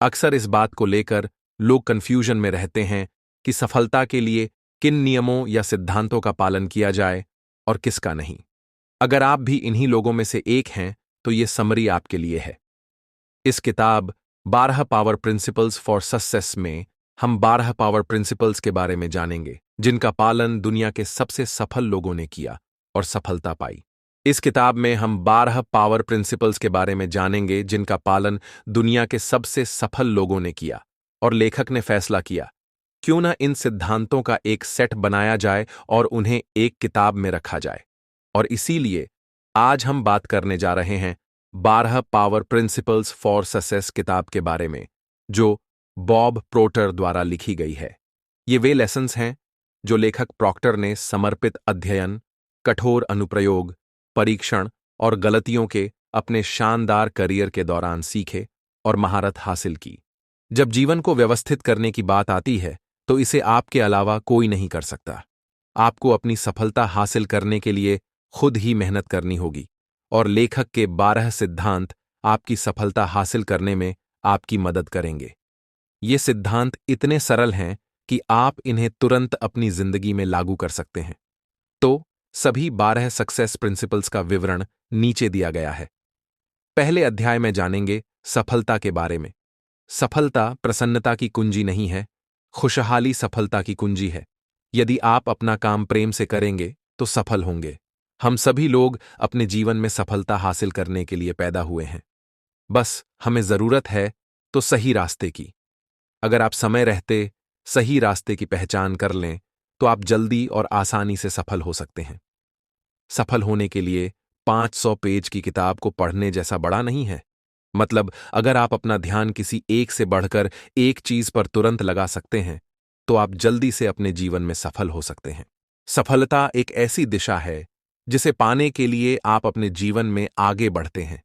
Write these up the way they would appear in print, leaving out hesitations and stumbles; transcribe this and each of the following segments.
अक्सर इस बात को लेकर लोग कन्फ्यूजन में रहते हैं कि सफलता के लिए किन नियमों या सिद्धांतों का पालन किया जाए और किसका नहीं। अगर आप भी इन्हीं लोगों में से एक हैं तो ये समरी आपके लिए है। इस किताब 12 पावर प्रिंसिपल्स फॉर सक्सेस में हम 12 पावर प्रिंसिपल्स के बारे में जानेंगे जिनका पालन दुनिया के सबसे सफल लोगों ने किया और सफलता पाई। इस किताब में हम 12 पावर प्रिंसिपल्स के बारे में जानेंगे जिनका पालन दुनिया के सबसे सफल लोगों ने किया और लेखक ने फैसला किया क्यों ना इन सिद्धांतों का एक सेट बनाया जाए और उन्हें एक किताब में रखा जाए। और इसीलिए आज हम बात करने जा रहे हैं 12 पावर प्रिंसिपल्स फॉर सक्सेस किताब के बारे में, जो बॉब प्रोटर द्वारा लिखी गई है। ये वे लेसन्स हैं जो लेखक प्रॉक्टर ने समर्पित अध्ययन, कठोर अनुप्रयोग, परीक्षण और गलतियों के अपने शानदार करियर के दौरान सीखे और महारत हासिल की। जब जीवन को व्यवस्थित करने की बात आती है तो इसे आपके अलावा कोई नहीं कर सकता। आपको अपनी सफलता हासिल करने के लिए खुद ही मेहनत करनी होगी और लेखक के 12 सिद्धांत आपकी सफलता हासिल करने में आपकी मदद करेंगे। ये सिद्धांत इतने सरल हैं कि आप इन्हें तुरंत अपनी जिंदगी में लागू कर सकते हैं। तो सभी 12 सक्सेस प्रिंसिपल्स का विवरण नीचे दिया गया है। पहले अध्याय में जानेंगे सफलता के बारे में। सफलता प्रसन्नता की कुंजी नहीं है, खुशहाली सफलता की कुंजी है। यदि आप अपना काम प्रेम से करेंगे तो सफल होंगे। हम सभी लोग अपने जीवन में सफलता हासिल करने के लिए पैदा हुए हैं। बस हमें जरूरत है तो सही रास्ते की। अगर आप समय रहते सही रास्ते की पहचान कर लें तो आप जल्दी और आसानी से सफल हो सकते हैं। सफल होने के लिए 500 पेज की किताब को पढ़ने जैसा बड़ा नहीं है। मतलब अगर आप अपना ध्यान किसी एक से बढ़कर एक चीज पर तुरंत लगा सकते हैं तो आप जल्दी से अपने जीवन में सफल हो सकते हैं। सफलता एक ऐसी दिशा है जिसे पाने के लिए आप अपने जीवन में आगे बढ़ते हैं।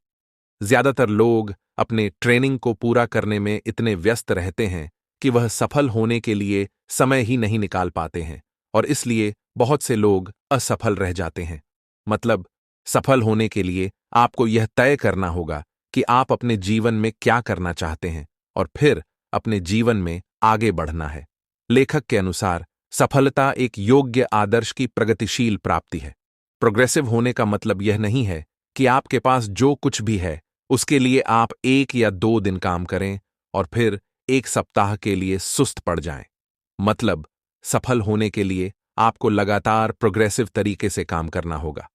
ज्यादातर लोग अपने ट्रेनिंग को पूरा करने में इतने व्यस्त रहते हैं कि वह सफल होने के लिए समय ही नहीं निकाल पाते हैं और इसलिए बहुत से लोग असफल रह जाते हैं। मतलब सफल होने के लिए आपको यह तय करना होगा कि आप अपने जीवन में क्या करना चाहते हैं और फिर अपने जीवन में आगे बढ़ना है। लेखक के अनुसार सफलता एक योग्य आदर्श की प्रगतिशील प्राप्ति है। प्रोग्रेसिव होने का मतलब यह नहीं है कि आपके पास जो कुछ भी है उसके लिए आप 1 या 2 दिन काम करें और फिर 1 सप्ताह के लिए सुस्त पड़ जाएं। मतलब सफल होने के लिए आपको लगातार प्रोग्रेसिव तरीके से काम करना होगा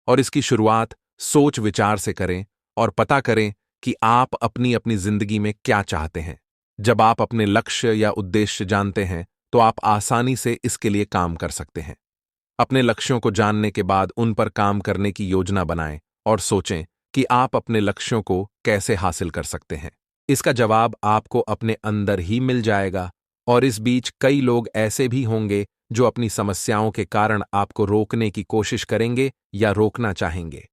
और इसकी शुरुआत सोच विचार से करें और पता करें कि आप अपनी अपनी जिंदगी में क्या चाहते हैं। जब आप अपने लक्ष्य या उद्देश्य जानते हैं तो आप आसानी से इसके लिए काम कर सकते हैं। अपने लक्ष्यों को जानने के बाद उन पर काम करने की योजना बनाएं और सोचें कि आप अपने लक्ष्यों को कैसे हासिल कर सकते हैं। इसका जवाब आपको अपने अंदर ही मिल जाएगा और इस बीच कई लोग ऐसे भी होंगे जो अपनी समस्याओं के कारण आपको रोकने की कोशिश करेंगे या रोकना चाहेंगे।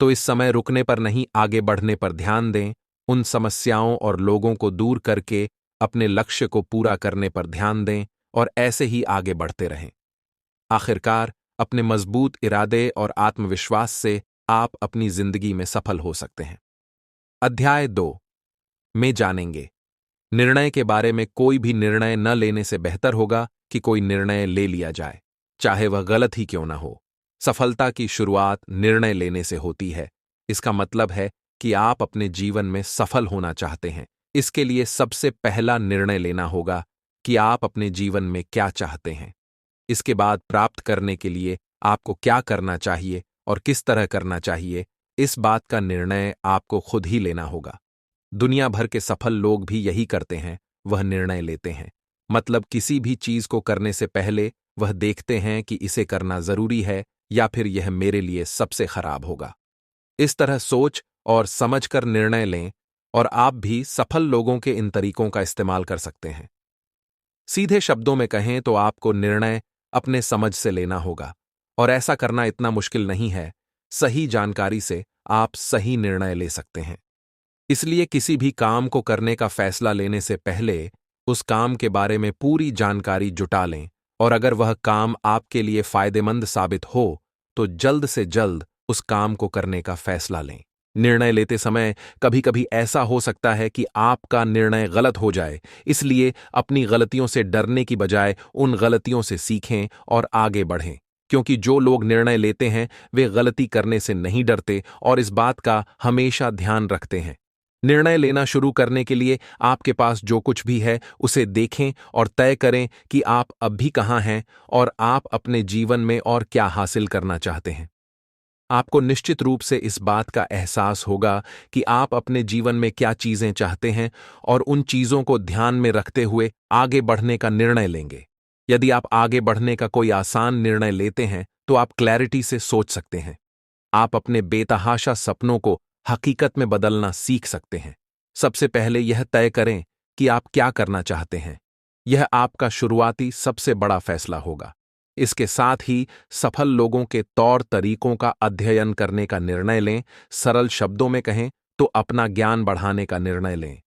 तो इस समय रुकने पर नहीं, आगे बढ़ने पर ध्यान दें। उन समस्याओं और लोगों को दूर करके अपने लक्ष्य को पूरा करने पर ध्यान दें और ऐसे ही आगे बढ़ते रहें। आखिरकार अपने मजबूत इरादे और आत्मविश्वास से आप अपनी जिंदगी में सफल हो सकते हैं। अध्याय 2 में जानेंगे निर्णय के बारे में। कोई भी निर्णय न लेने से बेहतर होगा कि कोई निर्णय ले लिया जाए, चाहे वह गलत ही क्यों ना हो। सफलता की शुरुआत निर्णय लेने से होती है। इसका मतलब है कि आप अपने जीवन में सफल होना चाहते हैं। इसके लिए सबसे पहला निर्णय लेना होगा कि आप अपने जीवन में क्या चाहते हैं। इसके बाद प्राप्त करने के लिए आपको क्या करना चाहिए और किस तरह करना चाहिए, इस बात का निर्णय आपको खुद ही लेना होगा। दुनिया भर के सफल लोग भी यही करते हैं, वह निर्णय लेते हैं। मतलब किसी भी चीज को करने से पहले वह देखते हैं कि इसे करना जरूरी है या फिर यह मेरे लिए सबसे खराब होगा। इस तरह सोच और समझकर निर्णय लें और आप भी सफल लोगों के इन तरीकों का इस्तेमाल कर सकते हैं। सीधे शब्दों में कहें तो आपको निर्णय अपने समझ से लेना होगा और ऐसा करना इतना मुश्किल नहीं है। सही जानकारी से आप सही निर्णय ले सकते हैं। इसलिए किसी भी काम को करने का फैसला लेने से पहले उस काम के बारे में पूरी जानकारी जुटा लें और अगर वह काम आपके लिए फायदेमंद साबित हो तो जल्द से जल्द उस काम को करने का फैसला लें। निर्णय लेते समय कभी कभी ऐसा हो सकता है कि आपका निर्णय गलत हो जाए, इसलिए अपनी गलतियों से डरने की बजाय उन गलतियों से सीखें और आगे बढ़ें। क्योंकि जो लोग निर्णय लेते हैं वे गलती करने से नहीं डरते और इस बात का हमेशा ध्यान रखते हैं। निर्णय लेना शुरू करने के लिए आपके पास जो कुछ भी है उसे देखें और तय करें कि आप अभी कहाँ हैं और आप अपने जीवन में और क्या हासिल करना चाहते हैं। आपको निश्चित रूप से इस बात का एहसास होगा कि आप अपने जीवन में क्या चीजें चाहते हैं और उन चीजों को ध्यान में रखते हुए आगे बढ़ने का निर्णय लेंगे। यदि आप आगे बढ़ने का कोई आसान निर्णय लेते हैं तो आप क्लैरिटी से सोच सकते हैं। आप अपने बेतहाशा सपनों को हकीकत में बदलना सीख सकते हैं। सबसे पहले यह तय करें कि आप क्या करना चाहते हैं। यह आपका शुरुआती सबसे बड़ा फैसला होगा। इसके साथ ही सफल लोगों के तौर तरीकों का अध्ययन करने का निर्णय लें। सरल शब्दों में कहें तो अपना ज्ञान बढ़ाने का निर्णय लें।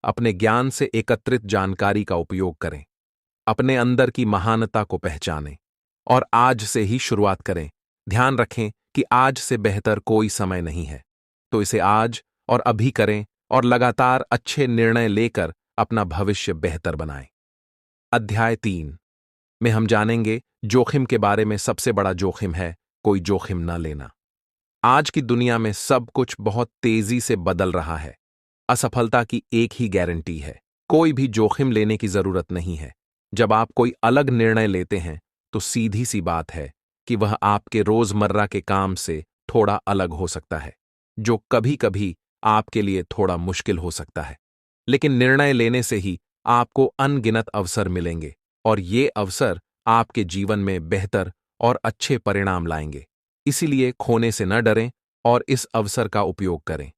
अपने ज्ञान से एकत्रित जानकारी का उपयोग करें। अपने अंदर की महानता को पहचानें और आज से ही शुरुआत करें। ध्यान रखें कि आज से बेहतर कोई समय नहीं है, तो इसे आज और अभी करें और लगातार अच्छे निर्णय लेकर अपना भविष्य बेहतर बनाएं। अध्याय 3 में हम जानेंगे जोखिम के बारे में। सबसे बड़ा जोखिम है कोई जोखिम न लेना। आज की दुनिया में सब कुछ बहुत तेजी से बदल रहा है। असफलता की एक ही गारंटी है, कोई भी जोखिम लेने की जरूरत नहीं है। जब आप कोई अलग निर्णय लेते हैं तो सीधी सी बात है कि वह आपके रोजमर्रा के काम से थोड़ा अलग हो सकता है, जो कभी कभी आपके लिए थोड़ा मुश्किल हो सकता है। लेकिन निर्णय लेने से ही आपको अनगिनत अवसर मिलेंगे और ये अवसर आपके जीवन में बेहतर और अच्छे परिणाम लाएंगे। इसीलिए खोने से न डरें और इस अवसर का उपयोग करें।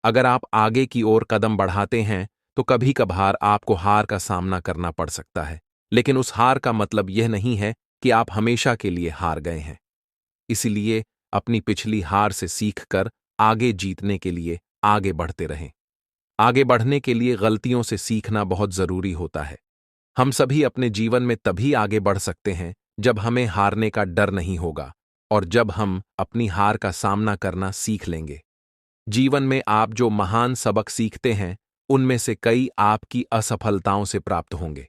अगर आप आगे की ओर कदम बढ़ाते हैं तो कभी कभार आपको हार का सामना करना पड़ सकता है, लेकिन उस हार का मतलब यह नहीं है कि आप हमेशा के लिए हार गए हैं। इसीलिए अपनी पिछली हार से सीखकर आगे जीतने के लिए आगे बढ़ते रहें। आगे बढ़ने के लिए गलतियों से सीखना बहुत जरूरी होता है। हम सभी अपने जीवन में तभी आगे बढ़ सकते हैं जब हमें हारने का डर नहीं होगा और जब हम अपनी हार का सामना करना सीख लेंगे। जीवन में आप जो महान सबक सीखते हैं उनमें से कई आपकी असफलताओं से प्राप्त होंगे।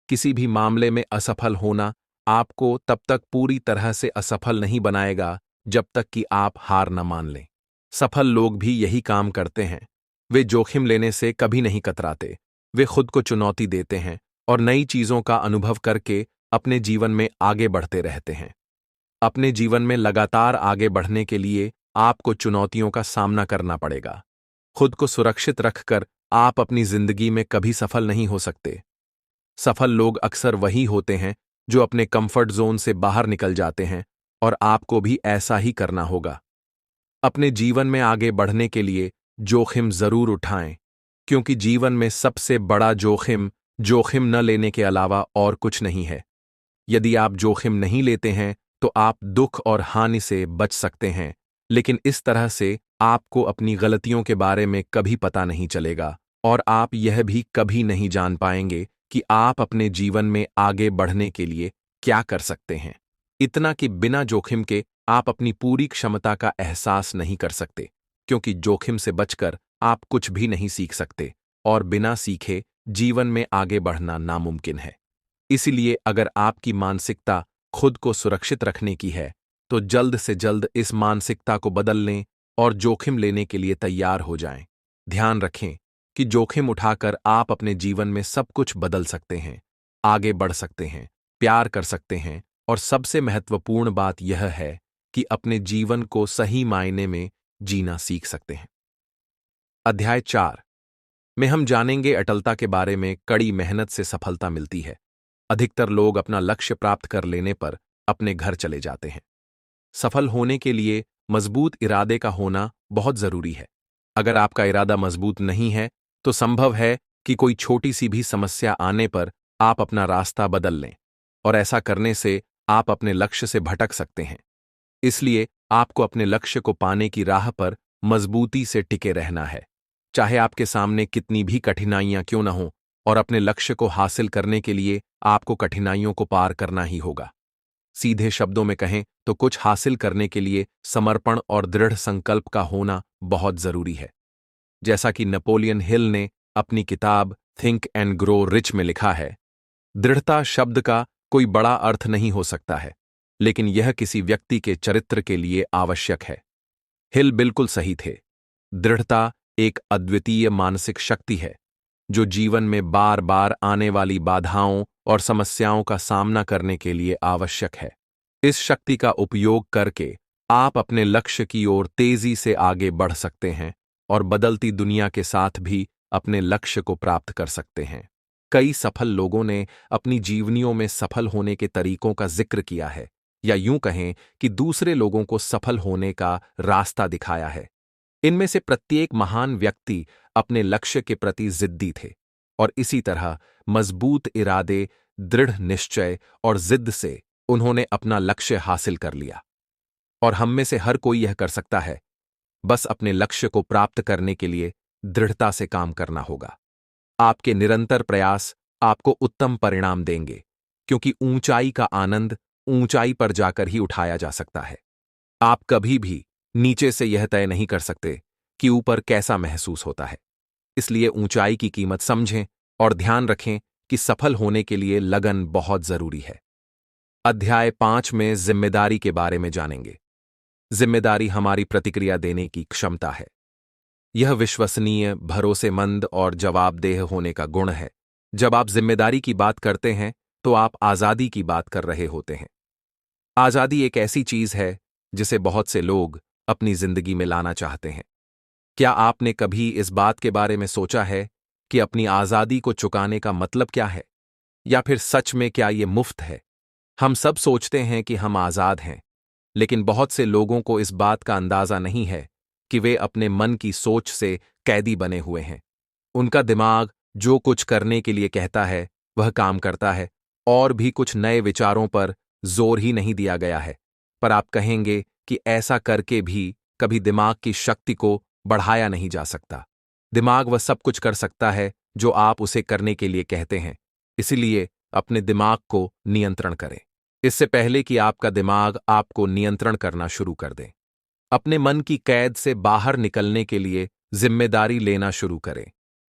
किसी भी मामले में असफल होना आपको तब तक पूरी तरह से असफल नहीं बनाएगा जब तक कि आप हार न मान लें। सफल लोग भी यही काम करते हैं। वे जोखिम लेने से कभी नहीं कतराते। वे खुद को चुनौती देते हैं और नई चीजों का अनुभव करके अपने जीवन में आगे बढ़ते रहते हैं। अपने जीवन में लगातार आगे बढ़ने के लिए आपको चुनौतियों का सामना करना पड़ेगा। खुद को सुरक्षित रखकर आप अपनी जिंदगी में कभी सफल नहीं हो सकते। सफल लोग अक्सर वही होते हैं जो अपने कंफर्ट जोन से बाहर निकल जाते हैं और आपको भी ऐसा ही करना होगा। अपने जीवन में आगे बढ़ने के लिए जोखिम जरूर उठाएं, क्योंकि जीवन में सबसे बड़ा जोखिम जोखिम न लेने के अलावा और कुछ नहीं है। यदि आप जोखिम नहीं लेते हैं तो आप दुख और हानि से बच सकते हैं, लेकिन इस तरह से आपको अपनी गलतियों के बारे में कभी पता नहीं चलेगा और आप यह भी कभी नहीं जान पाएंगे कि आप अपने जीवन में आगे बढ़ने के लिए क्या कर सकते हैं। इतना कि बिना जोखिम के आप अपनी पूरी क्षमता का एहसास नहीं कर सकते, क्योंकि जोखिम से बचकर आप कुछ भी नहीं सीख सकते और बिना सीखे जीवन में आगे बढ़ना नामुमकिन है। इसलिए अगर आपकी मानसिकता खुद को सुरक्षित रखने की है तो जल्द से जल्द इस मानसिकता को बदल लें और जोखिम लेने के लिए तैयार हो जाएं। ध्यान रखें कि जोखिम उठाकर आप अपने जीवन में सब कुछ बदल सकते हैं, आगे बढ़ सकते हैं, प्यार कर सकते हैं और सबसे महत्वपूर्ण बात यह है कि अपने जीवन को सही मायने में जीना सीख सकते हैं। अध्याय 4 में हम जानेंगे अटलता के बारे में। कड़ी मेहनत से सफलता मिलती है। अधिकतर लोग अपना लक्ष्य प्राप्त कर लेने पर अपने घर चले जाते हैं। सफल होने के लिए मजबूत इरादे का होना बहुत जरूरी है। अगर आपका इरादा मजबूत नहीं है तो संभव है कि कोई छोटी सी भी समस्या आने पर आप अपना रास्ता बदल लें और ऐसा करने से आप अपने लक्ष्य से भटक सकते हैं। इसलिए आपको अपने लक्ष्य को पाने की राह पर मजबूती से टिके रहना है, चाहे आपके सामने कितनी भी कठिनाइयां क्यों न हों, और अपने लक्ष्य को हासिल करने के लिए आपको कठिनाइयों को पार करना ही होगा। सीधे शब्दों में कहें तो कुछ हासिल करने के लिए समर्पण और दृढ़ संकल्प का होना बहुत जरूरी है। जैसा कि नेपोलियन हिल ने अपनी किताब थिंक एंड ग्रो रिच में लिखा है, दृढ़ता शब्द का कोई बड़ा अर्थ नहीं हो सकता है, लेकिन यह किसी व्यक्ति के चरित्र के लिए आवश्यक है। हिल बिल्कुल सही थे। दृढ़ता एक अद्वितीय मानसिक शक्ति है जो जीवन में बार बार आने वाली बाधाओं और समस्याओं का सामना करने के लिए आवश्यक है। इस शक्ति का उपयोग करके आप अपने लक्ष्य की ओर तेजी से आगे बढ़ सकते हैं और बदलती दुनिया के साथ भी अपने लक्ष्य को प्राप्त कर सकते हैं। कई सफल लोगों ने अपनी जीवनियों में सफल होने के तरीकों का जिक्र किया है, या यूं कहें कि दूसरे लोगों को सफल होने का रास्ता दिखाया है। इनमें से प्रत्येक महान व्यक्ति अपने लक्ष्य के प्रति जिद्दी थे और इसी तरह मजबूत इरादे, दृढ़ निश्चय और जिद से उन्होंने अपना लक्ष्य हासिल कर लिया। और हम में से हर कोई यह कर सकता है, बस अपने लक्ष्य को प्राप्त करने के लिए दृढ़ता से काम करना होगा। आपके निरंतर प्रयास आपको उत्तम परिणाम देंगे, क्योंकि ऊंचाई का आनंद ऊंचाई पर जाकर ही उठाया जा सकता है। आप कभी भी नीचे से यह तय नहीं कर सकते कि ऊपर कैसा महसूस होता है। इसलिए ऊंचाई की कीमत समझें और ध्यान रखें कि सफल होने के लिए लगन बहुत जरूरी है। अध्याय 5 में जिम्मेदारी के बारे में जानेंगे। जिम्मेदारी हमारी प्रतिक्रिया देने की क्षमता है। यह विश्वसनीय, भरोसेमंद और जवाबदेह होने का गुण है। जब आप जिम्मेदारी की बात करते हैं तो आप आजादी की बात कर रहे होते हैं। आजादी एक ऐसी चीज है जिसे बहुत से लोग अपनी जिंदगी में लाना चाहते हैं। क्या आपने कभी इस बात के बारे में सोचा है कि अपनी आजादी को चुकाने का मतलब क्या है? या फिर सच में क्या ये मुफ्त है? हम सब सोचते हैं कि हम आजाद हैं, लेकिन बहुत से लोगों को इस बात का अंदाजा नहीं है कि वे अपने मन की सोच से कैदी बने हुए हैं। उनका दिमाग जो कुछ करने के लिए कहता है वह काम करता है, और भी कुछ नए विचारों पर जोर ही नहीं दिया गया है। पर आप कहेंगे कि ऐसा करके भी कभी दिमाग की शक्ति को बढ़ाया नहीं जा सकता। दिमाग वह सब कुछ कर सकता है जो आप उसे करने के लिए कहते हैं। इसलिए अपने दिमाग को नियंत्रण करें, इससे पहले कि आपका दिमाग आपको नियंत्रण करना शुरू कर दे। अपने मन की कैद से बाहर निकलने के लिए जिम्मेदारी लेना शुरू करें।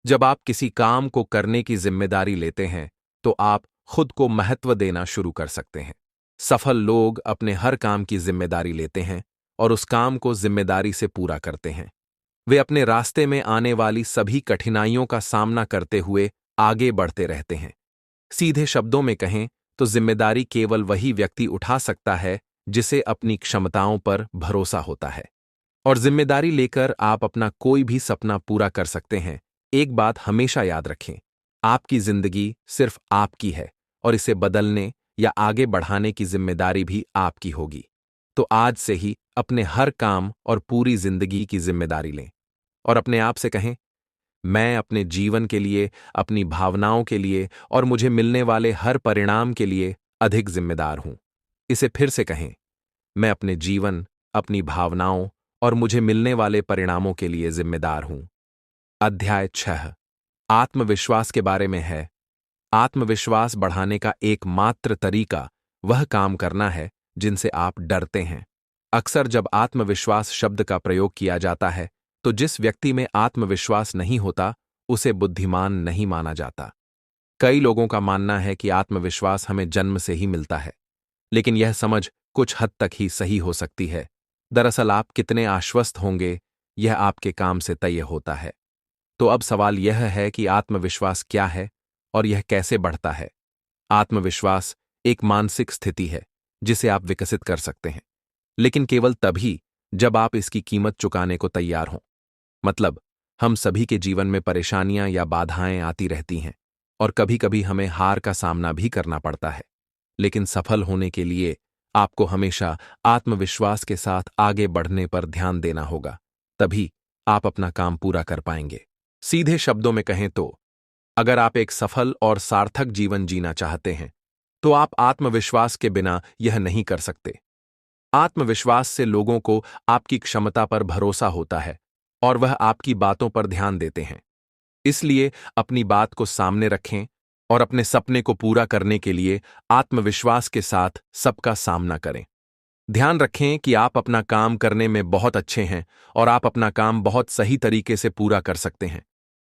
जब आप किसी काम को करने की जिम्मेदारी लेते हैं तो आप खुद को महत्व देना शुरू कर सकते हैं। सफल लोग अपने हर काम की जिम्मेदारी लेते हैं और उस काम को जिम्मेदारी से पूरा करते हैं। वे अपने रास्ते में आने वाली सभी कठिनाइयों का सामना करते हुए आगे बढ़ते रहते हैं। सीधे शब्दों में कहें तो जिम्मेदारी केवल वही व्यक्ति उठा सकता है जिसे अपनी क्षमताओं पर भरोसा होता है। और जिम्मेदारी लेकर आप अपना कोई भी सपना पूरा कर सकते हैं। एक बात हमेशा याद रखें, आपकी जिंदगी सिर्फ आपकी है और इसे बदलने या आगे बढ़ाने की जिम्मेदारी भी आपकी होगी। तो आज से ही अपने हर काम और पूरी जिंदगी की जिम्मेदारी लें और अपने आप से कहें, मैं अपने जीवन के लिए, अपनी भावनाओं के लिए और मुझे मिलने वाले हर परिणाम के लिए अधिक जिम्मेदार हूं। इसे फिर से कहें, मैं अपने जीवन, अपनी भावनाओं और मुझे मिलने वाले परिणामों के लिए जिम्मेदार हूं। अध्याय 6 आत्मविश्वास के बारे में है। आत्मविश्वास बढ़ाने का एकमात्र तरीका वह काम करना है जिनसे आप डरते हैं। अक्सर जब आत्मविश्वास शब्द का प्रयोग किया जाता है तो जिस व्यक्ति में आत्मविश्वास नहीं होता उसे बुद्धिमान नहीं माना जाता। कई लोगों का मानना है कि आत्मविश्वास हमें जन्म से ही मिलता है, लेकिन यह समझ कुछ हद तक ही सही हो सकती है। दरअसल आप कितने आश्वस्त होंगे यह आपके काम से तय होता है। तो अब सवाल यह है कि आत्मविश्वास क्या है और यह कैसे बढ़ता है। आत्मविश्वास एक मानसिक स्थिति है जिसे आप विकसित कर सकते हैं, लेकिन केवल तभी जब आप इसकी कीमत चुकाने को तैयार हों। मतलब, हम सभी के जीवन में परेशानियां या बाधाएं आती रहती हैं और कभी-कभी हमें हार का सामना भी करना पड़ता है। लेकिन सफल होने के लिए आपको हमेशा आत्मविश्वास के साथ आगे बढ़ने पर ध्यान देना होगा, तभी आप अपना काम पूरा कर पाएंगे। सीधे शब्दों में कहें तो, अगर आप एक सफल और सार्थक जीवन जीना चाहते हैं तो आप आत्मविश्वास के बिना यह नहीं कर सकते। आत्मविश्वास से लोगों को आपकी क्षमता पर भरोसा होता है और वह आपकी बातों पर ध्यान देते हैं। इसलिए अपनी बात को सामने रखें और अपने सपने को पूरा करने के लिए आत्मविश्वास के साथ सबका सामना करें। ध्यान रखें कि आप अपना काम करने में बहुत अच्छे हैं और आप अपना काम बहुत सही तरीके से पूरा कर सकते हैं।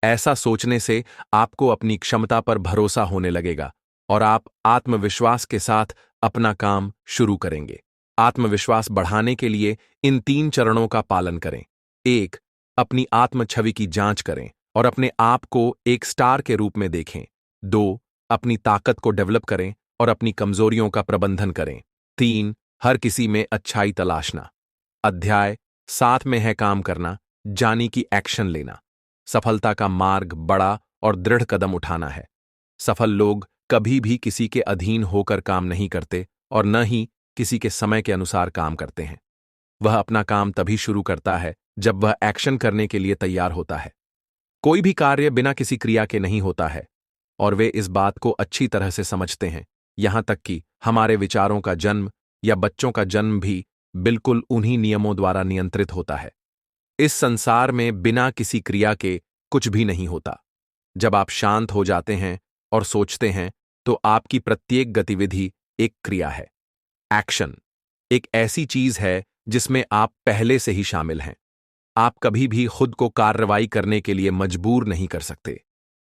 ऐसा सोचने से आपको अपनी क्षमता पर भरोसा होने लगेगा और आप आत्मविश्वास के साथ अपना काम शुरू करेंगे। आत्मविश्वास बढ़ाने के लिए इन 3 चरणों का पालन करें। 1. अपनी आत्म छवि की जांच करें और अपने आप को एक स्टार के रूप में देखें। 2. अपनी ताकत को डेवलप करें और अपनी कमजोरियों का प्रबंधन करें। 3. हर किसी में अच्छाई तलाशना। अध्याय 7 में है काम करना, जानी कि एक्शन लेना। सफलता का मार्ग बड़ा और दृढ़ कदम उठाना है। सफल लोग कभी भी किसी के अधीन होकर काम नहीं करते और न ही किसी के समय के अनुसार काम करते हैं। वह अपना काम तभी शुरू करता है जब वह एक्शन करने के लिए तैयार होता है। कोई भी कार्य बिना किसी क्रिया के नहीं होता है और वे इस बात को अच्छी तरह से समझते हैं। यहां तक कि हमारे विचारों का जन्म या बच्चों का जन्म भी बिल्कुल उन्हीं नियमों द्वारा नियंत्रित होता है। इस संसार में बिना किसी क्रिया के कुछ भी नहीं होता। जब आप शांत हो जाते हैं और सोचते हैं तो आपकी प्रत्येक गतिविधि एक क्रिया है। एक्शन एक ऐसी चीज है जिसमें आप पहले से ही शामिल हैं। आप कभी भी खुद को कार्रवाई करने के लिए मजबूर नहीं कर सकते।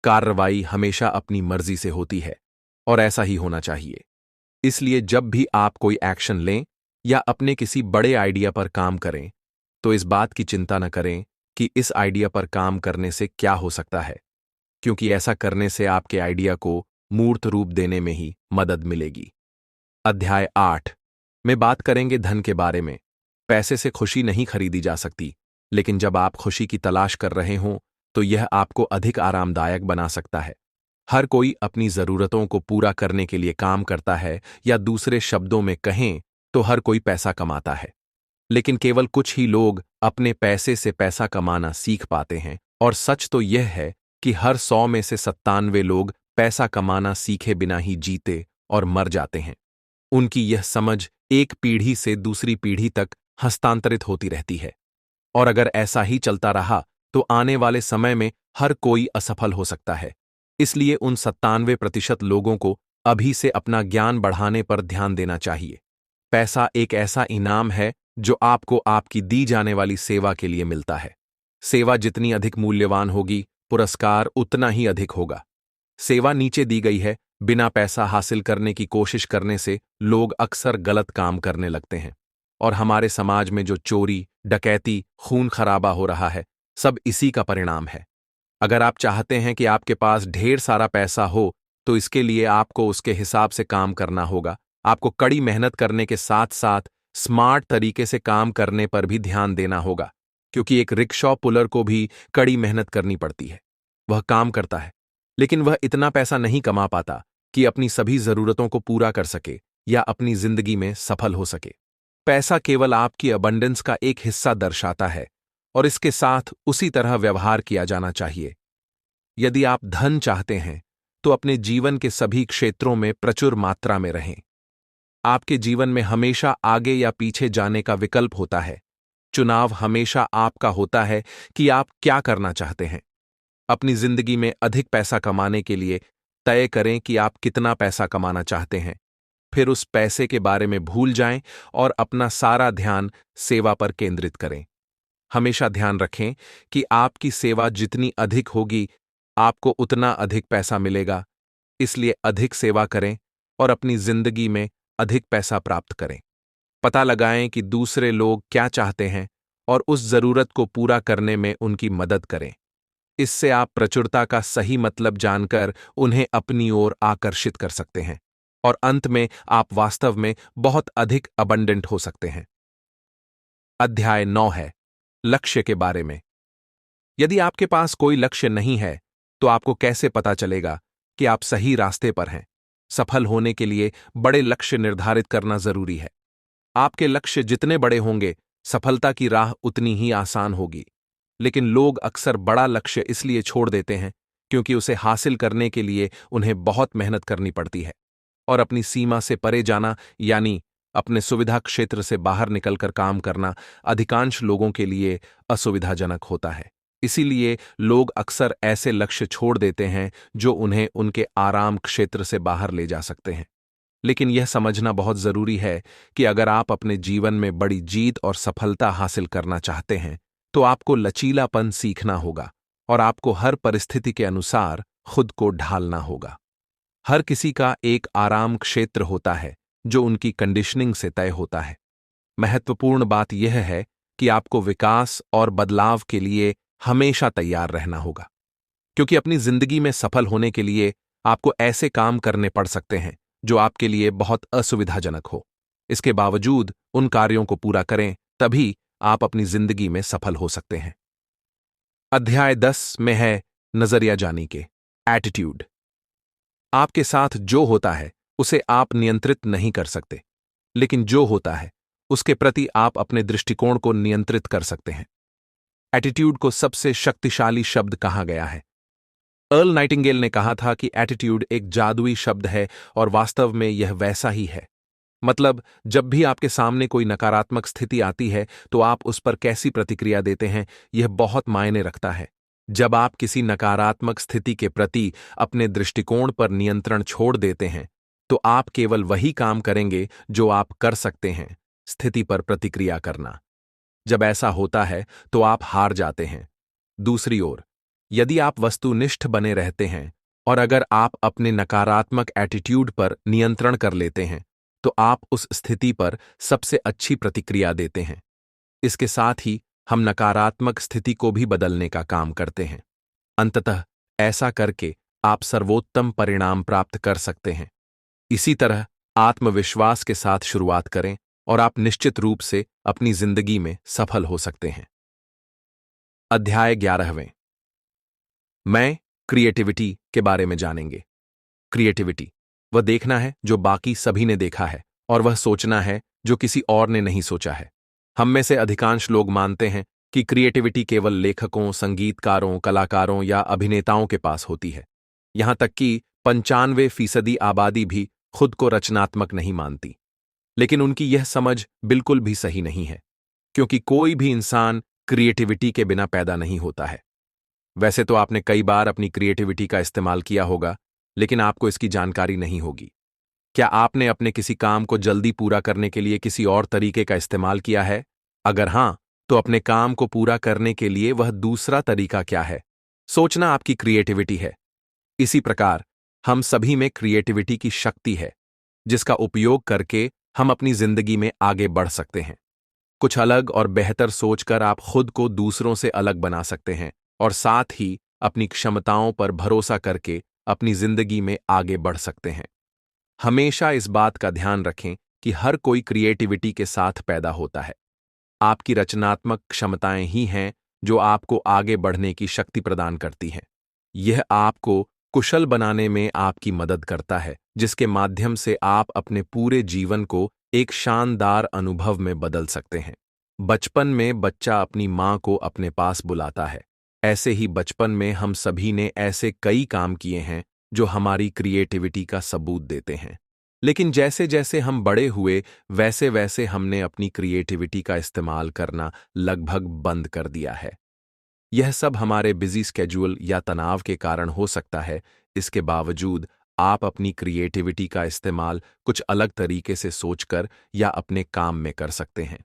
कार्रवाई हमेशा अपनी मर्जी से होती है और ऐसा ही होना चाहिए। इसलिए जब भी आप कोई एक्शन लें या अपने किसी बड़े आइडिया पर काम करें, तो इस बात की चिंता न करें कि इस आइडिया पर काम करने से क्या हो सकता है, क्योंकि ऐसा करने से आपके आइडिया को मूर्त रूप देने में ही मदद मिलेगी। अध्याय 8 में बात करेंगे धन के बारे में। पैसे से खुशी नहीं खरीदी जा सकती, लेकिन जब आप खुशी की तलाश कर रहे हों तो यह आपको अधिक आरामदायक बना सकता है। हर कोई अपनी जरूरतों को पूरा करने के लिए काम करता है, या दूसरे शब्दों में कहें तो हर कोई पैसा कमाता है। लेकिन केवल कुछ ही लोग अपने पैसे से पैसा कमाना सीख पाते हैं, और सच तो यह है कि हर 100 में से 97 लोग पैसा कमाना सीखे बिना ही जीते और मर जाते हैं। उनकी यह समझ एक पीढ़ी से दूसरी पीढ़ी तक हस्तांतरित होती रहती है, और अगर ऐसा ही चलता रहा तो आने वाले समय में हर कोई असफल हो सकता है। इसलिए उन 97% लोगों को अभी से अपना ज्ञान बढ़ाने पर ध्यान देना चाहिए। पैसा एक ऐसा इनाम है जो आपको आपकी दी जाने वाली सेवा के लिए मिलता है। सेवा जितनी अधिक मूल्यवान होगी, पुरस्कार उतना ही अधिक होगा। सेवा नीचे दी गई है। बिना पैसा हासिल करने की कोशिश करने से लोग अक्सर गलत काम करने लगते हैं, और हमारे समाज में जो चोरी, डकैती, खून खराबा हो रहा है, सब इसी का परिणाम है। अगर आप चाहते हैं कि आपके पास ढेर सारा पैसा हो, तो इसके लिए आपको उसके हिसाब से काम करना होगा। आपको कड़ी मेहनत करने के साथ साथ स्मार्ट तरीके से काम करने पर भी ध्यान देना होगा, क्योंकि एक रिक्शा पुलर को भी कड़ी मेहनत करनी पड़ती है। वह काम करता है, लेकिन वह इतना पैसा नहीं कमा पाता कि अपनी सभी जरूरतों को पूरा कर सके या अपनी जिंदगी में सफल हो सके। पैसा केवल आपकी अबंडेंस का एक हिस्सा दर्शाता है, और इसके साथ उसी तरह व्यवहार किया जाना चाहिए। यदि आप धन चाहते हैं तो अपने जीवन के सभी क्षेत्रों में प्रचुर मात्रा में रहें। आपके जीवन में हमेशा आगे या पीछे जाने का विकल्प होता है। चुनाव हमेशा आपका होता है कि आप क्या करना चाहते हैं। अपनी जिंदगी में अधिक पैसा कमाने के लिए तय करें कि आप कितना पैसा कमाना चाहते हैं। फिर उस पैसे के बारे में भूल जाएं और अपना सारा ध्यान सेवा पर केंद्रित करें। हमेशा ध्यान रखें कि आपकी सेवा जितनी अधिक होगी, आपको उतना अधिक पैसा मिलेगा। इसलिए अधिक सेवा करें और अपनी जिंदगी में अधिक पैसा प्राप्त करें। पता लगाएं कि दूसरे लोग क्या चाहते हैं और उस जरूरत को पूरा करने में उनकी मदद करें। इससे आप प्रचुरता का सही मतलब जानकर उन्हें अपनी ओर आकर्षित कर सकते हैं, और अंत में आप वास्तव में बहुत अधिक अबंडेंट हो सकते हैं। अध्याय 9 है लक्ष्य के बारे में। यदि आपके पास कोई लक्ष्य नहीं है तो आपको कैसे पता चलेगा कि आप सही रास्ते पर हैं? सफल होने के लिए बड़े लक्ष्य निर्धारित करना जरूरी है। आपके लक्ष्य जितने बड़े होंगे, सफलता की राह उतनी ही आसान होगी। लेकिन लोग अक्सर बड़ा लक्ष्य इसलिए छोड़ देते हैं क्योंकि उसे हासिल करने के लिए उन्हें बहुत मेहनत करनी पड़ती है, और अपनी सीमा से परे जाना, यानी अपने सुविधा क्षेत्र से बाहर निकलकर काम करना, अधिकांश लोगों के लिए असुविधाजनक होता है। इसीलिए लोग अक्सर ऐसे लक्ष्य छोड़ देते हैं जो उन्हें उनके आराम क्षेत्र से बाहर ले जा सकते हैं। लेकिन यह समझना बहुत जरूरी है कि अगर आप अपने जीवन में बड़ी जीत और सफलता हासिल करना चाहते हैं तो आपको लचीलापन सीखना होगा और आपको हर परिस्थिति के अनुसार खुद को ढालना होगा। हर किसी का एक आराम क्षेत्र होता है जो उनकी कंडीशनिंग से तय होता है। महत्वपूर्ण बात यह है कि आपको विकास और बदलाव के लिए हमेशा तैयार रहना होगा, क्योंकि अपनी जिंदगी में सफल होने के लिए आपको ऐसे काम करने पड़ सकते हैं जो आपके लिए बहुत असुविधाजनक हो। इसके बावजूद उन कार्यों को पूरा करें, तभी आप अपनी जिंदगी में सफल हो सकते हैं। अध्याय 10 में है नजरिया जानी के एटीट्यूड। आपके साथ जो होता है उसे आप नियंत्रित नहीं कर सकते, लेकिन जो होता है उसके प्रति आप अपने दृष्टिकोण को नियंत्रित कर सकते हैं। एटीट्यूड को सबसे शक्तिशाली शब्द कहा गया है। अर्ल नाइटिंगेल ने कहा था कि एटीट्यूड एक जादुई शब्द है और वास्तव में यह वैसा ही है। मतलब, जब भी आपके सामने कोई नकारात्मक स्थिति आती है तो आप उस पर कैसी प्रतिक्रिया देते हैं, यह बहुत मायने रखता है। जब आप किसी नकारात्मक स्थिति के प्रति अपने दृष्टिकोण पर नियंत्रण छोड़ देते हैं तो आप केवल वही काम करेंगे जो आप कर सकते हैं, स्थिति पर प्रतिक्रिया करना। जब ऐसा होता है तो आप हार जाते हैं। दूसरी ओर, यदि आप वस्तुनिष्ठ बने रहते हैं और अगर आप अपने नकारात्मक एटीट्यूड पर नियंत्रण कर लेते हैं तो आप उस स्थिति पर सबसे अच्छी प्रतिक्रिया देते हैं। इसके साथ ही हम नकारात्मक स्थिति को भी बदलने का काम करते हैं। अंततः ऐसा करके आप सर्वोत्तम परिणाम प्राप्त कर सकते हैं। इसी तरह आत्मविश्वास के साथ शुरुआत करें और आप निश्चित रूप से अपनी जिंदगी में सफल हो सकते हैं। अध्याय 11वें, मैं क्रिएटिविटी के बारे में जानेंगे। क्रिएटिविटी वह देखना है जो बाकी सभी ने देखा है और वह सोचना है जो किसी और ने नहीं सोचा है। हम में से अधिकांश लोग मानते हैं कि क्रिएटिविटी केवल लेखकों, संगीतकारों, कलाकारों या अभिनेताओं के पास होती है। यहां तक कि 95% आबादी भी खुद को रचनात्मक नहीं मानती। लेकिन उनकी यह समझ बिल्कुल भी सही नहीं है, क्योंकि कोई भी इंसान क्रिएटिविटी के बिना पैदा नहीं होता है। वैसे तो आपने कई बार अपनी क्रिएटिविटी का इस्तेमाल किया होगा, लेकिन आपको इसकी जानकारी नहीं होगी। क्या आपने अपने किसी काम को जल्दी पूरा करने के लिए किसी और तरीके का इस्तेमाल किया है? अगर हां, तो अपने काम को पूरा करने के लिए वह दूसरा तरीका क्या है? सोचना आपकी क्रिएटिविटी है। इसी प्रकार हम सभी में क्रिएटिविटी की शक्ति है, जिसका उपयोग करके हम अपनी जिंदगी में आगे बढ़ सकते हैं। कुछ अलग और बेहतर सोचकर आप खुद को दूसरों से अलग बना सकते हैं और साथ ही अपनी क्षमताओं पर भरोसा करके अपनी जिंदगी में आगे बढ़ सकते हैं। हमेशा इस बात का ध्यान रखें कि हर कोई क्रिएटिविटी के साथ पैदा होता है। आपकी रचनात्मक क्षमताएं ही हैं जो आपको आगे बढ़ने की शक्ति प्रदान करती हैं। यह आपको कुशल बनाने में आपकी मदद करता है, जिसके माध्यम से आप अपने पूरे जीवन को एक शानदार अनुभव में बदल सकते हैं। बचपन में बच्चा अपनी मां को अपने पास बुलाता है। ऐसे ही बचपन में हम सभी ने ऐसे कई काम किए हैं जो हमारी क्रिएटिविटी का सबूत देते हैं। लेकिन जैसे जैसे हम बड़े हुए, वैसे वैसे हमने अपनी क्रिएटिविटी का इस्तेमाल करना लगभग बंद कर दिया है। यह सब हमारे बिजी स्केड्यूल या तनाव के कारण हो सकता है। इसके बावजूद आप अपनी क्रिएटिविटी का इस्तेमाल कुछ अलग तरीके से सोचकर या अपने काम में कर सकते हैं।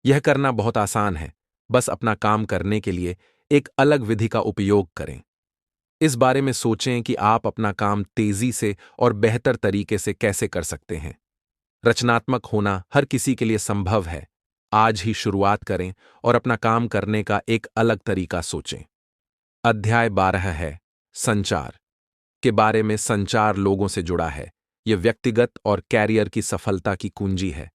यह करना बहुत आसान है। बस अपना काम करने के लिए एक अलग विधि का उपयोग करें। इस बारे में सोचें कि आप अपना काम तेजी से और बेहतर तरीके से कैसे कर सकते हैं। रचनात्मक होना हर किसी के लिए संभव है। आज ही शुरुआत करें और अपना काम करने का एक अलग तरीका सोचें। अध्याय 12 है संचार के बारे में। संचार लोगों से जुड़ा है। यह व्यक्तिगत और कैरियर की सफलता की कुंजी है।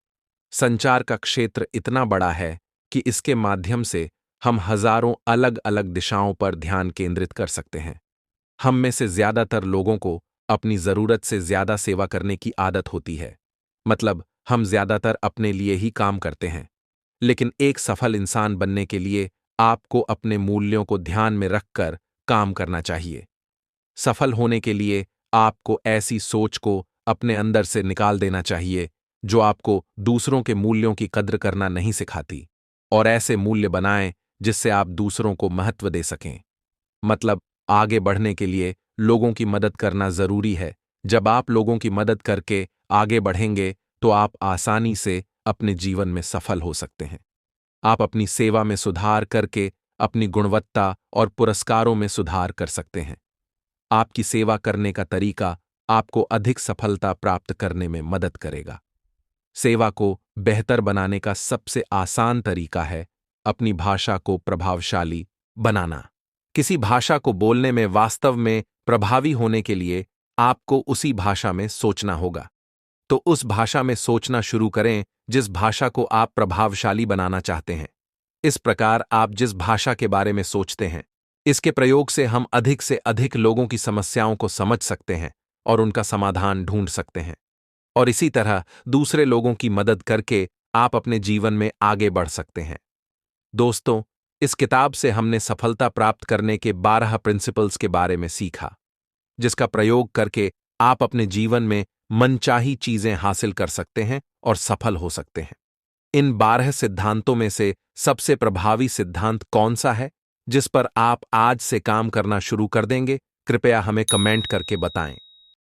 संचार का क्षेत्र इतना बड़ा है कि इसके माध्यम से हम हजारों अलग अलग दिशाओं पर ध्यान केंद्रित कर सकते हैं। हम में से ज्यादातर लोगों को अपनी जरूरत से ज्यादा सेवा करने की आदत होती है। मतलब, हम ज्यादातर अपने लिए ही काम करते हैं। लेकिन एक सफल इंसान बनने के लिए आपको अपने मूल्यों को ध्यान में रखकर काम करना चाहिए। सफल होने के लिए आपको ऐसी सोच को अपने अंदर से निकाल देना चाहिए जो आपको दूसरों के मूल्यों की कद्र करना नहीं सिखाती, और ऐसे मूल्य बनाएं जिससे आप दूसरों को महत्व दे सकें। मतलब, आगे बढ़ने के लिए लोगों की मदद करना जरूरी है। जब आप लोगों की मदद करके आगे बढ़ेंगे तो आप आसानी से अपने जीवन में सफल हो सकते हैं। आप अपनी सेवा में सुधार करके अपनी गुणवत्ता और पुरस्कारों में सुधार कर सकते हैं। आपकी सेवा करने का तरीका आपको अधिक सफलता प्राप्त करने में मदद करेगा। सेवा को बेहतर बनाने का सबसे आसान तरीका है अपनी भाषा को प्रभावशाली बनाना। किसी भाषा को बोलने में वास्तव में प्रभावी होने के लिए आपको उसी भाषा में सोचना होगा। तो उस भाषा में सोचना शुरू करें जिस भाषा को आप प्रभावशाली बनाना चाहते हैं। इस प्रकार आप जिस भाषा के बारे में सोचते हैं, इसके प्रयोग से हम अधिक से अधिक लोगों की समस्याओं को समझ सकते हैं और उनका समाधान ढूंढ सकते हैं। और इसी तरह दूसरे लोगों की मदद करके आप अपने जीवन में आगे बढ़ सकते हैं। दोस्तों, इस किताब से हमने सफलता प्राप्त करने के 12 प्रिंसिपल्स के बारे में सीखा, जिसका प्रयोग करके आप अपने जीवन में मनचाही चीजें हासिल कर सकते हैं और सफल हो सकते हैं। इन 12 सिद्धांतों में से सबसे प्रभावी सिद्धांत कौन सा है जिस पर आप आज से काम करना शुरू कर देंगे? कृपया हमें कमेंट करके बताएं।